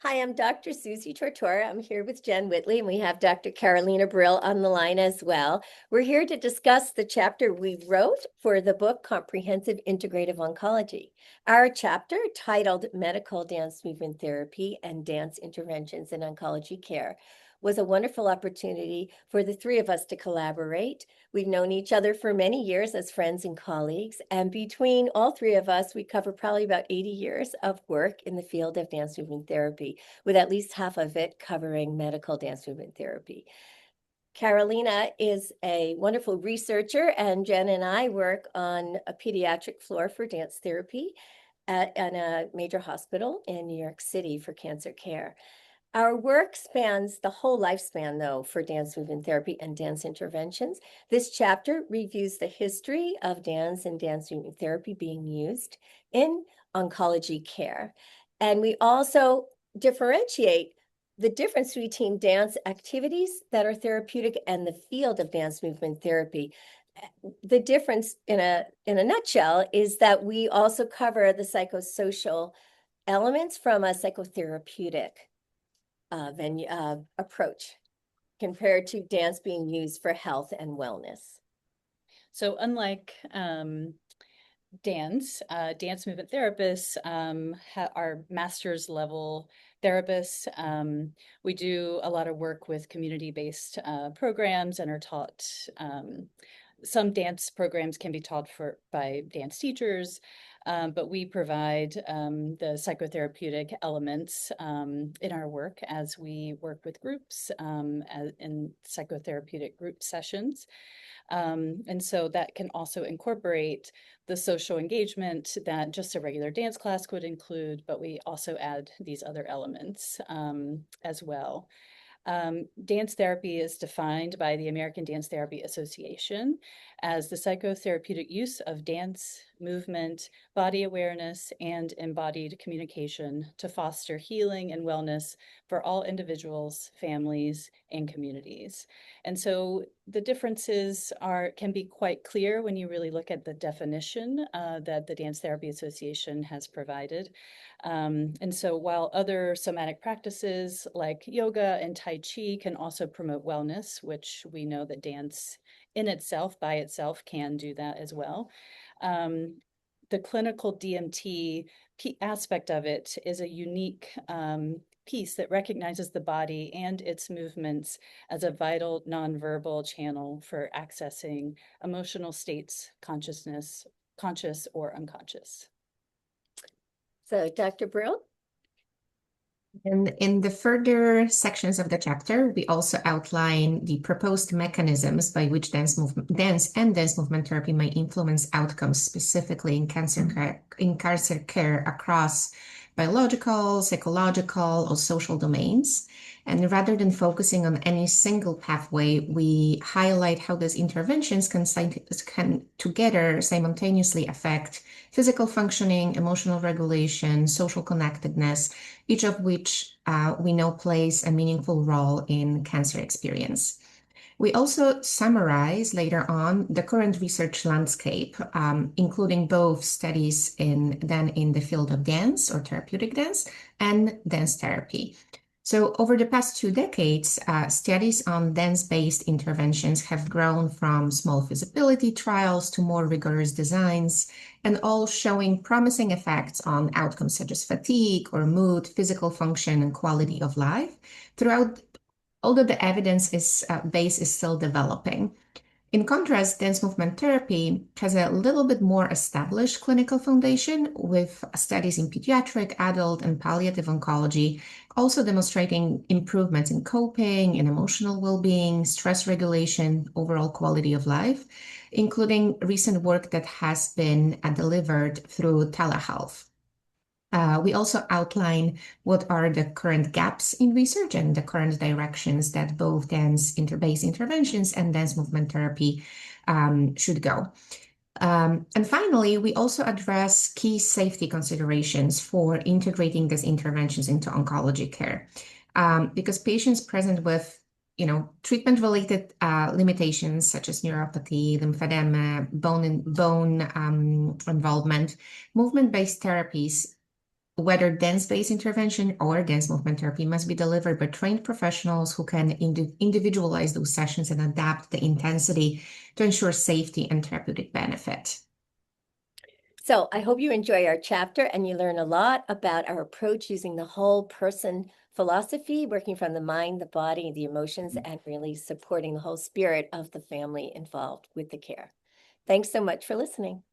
Hi, I'm Dr. Suzi Tortora. I'm here with Jen Whitley, and we have Dr. Karolina Bryl on the line as well. We're here to discuss the chapter we wrote for the book Comprehensive Integrative Oncology. Our chapter, titled Medical Dance Movement Therapy and Dance Interventions in Oncology Care, was a wonderful opportunity for the three of us to collaborate. We've known each other for many years as friends and colleagues, and between all three of us, we cover probably about 80 years of work in the field of dance movement therapy, with at least half of it covering medical dance movement therapy. Karolina is a wonderful researcher, and Jen and I work on a pediatric floor for dance therapy at a major hospital in New York City for cancer care. Our work spans the whole lifespan, though, for dance movement therapy and dance interventions. This chapter reviews the history of dance and dance movement therapy being used in oncology care. And we also differentiate the difference between dance activities that are therapeutic and the field of dance movement therapy. The difference in a nutshell is that we also cover the psychosocial elements from a psychotherapeutic approach compared to dance being used for health and wellness. So unlike dance movement therapists are master's level therapists. We do a lot of work with community-based programs and are taught. Some dance programs can be taught by dance teachers, but we provide the psychotherapeutic elements in our work as we work with groups in psychotherapeutic group sessions. And so that can also incorporate the social engagement that just a regular dance class would include, but we also add these other elements as well. Dance therapy is defined by the American Dance Therapy Association as the psychotherapeutic use of dance, movement, body awareness, and embodied communication to foster healing and wellness for all individuals, families, and communities. And so the differences can be quite clear when you really look at the definition that the Dance Therapy Association has provided. And so while other somatic practices like yoga and Tai Chi can also promote wellness, which we know that dance in itself, by itself, can do that as well. The clinical DMT aspect of it is a unique piece that recognizes the body and its movements as a vital nonverbal channel for accessing emotional states, consciousness, conscious or unconscious. So, Dr. Bryl? And in the further sections of the chapter, we also outline the proposed mechanisms by which dance and dance movement therapy may influence outcomes, specifically in cancer care across biological, psychological, or social domains. And rather than focusing on any single pathway, we highlight how these interventions can together simultaneously affect physical functioning, emotional regulation, social connectedness, each of which we know plays a meaningful role in cancer experience. We also summarize later on the current research landscape, including both studies in the field of dance or therapeutic dance and dance therapy. So over the past 2 decades, studies on dance-based interventions have grown from small feasibility trials to more rigorous designs, and all showing promising effects on outcomes such as fatigue or mood, physical function, and quality of life although the evidence base is still developing. In contrast, dance movement therapy has a little bit more established clinical foundation, with studies in pediatric, adult, and palliative oncology also demonstrating improvements in coping, in emotional well-being, stress regulation, overall quality of life, including recent work that has been delivered through telehealth. We also outline what are the current gaps in research and the current directions that both dance-based interventions and dance movement therapy should go. And finally, we also address key safety considerations for integrating these interventions into oncology care, because patients present with treatment-related limitations such as neuropathy, lymphedema, bone involvement, movement-based therapies whether dance-based intervention or dance movement therapy must be delivered by trained professionals who can individualize those sessions and adapt the intensity to ensure safety and therapeutic benefit. So I hope you enjoy our chapter and you learn a lot about our approach using the whole person philosophy, working from the mind, the body, the emotions, and really supporting the whole spirit of the family involved with the care. Thanks so much for listening.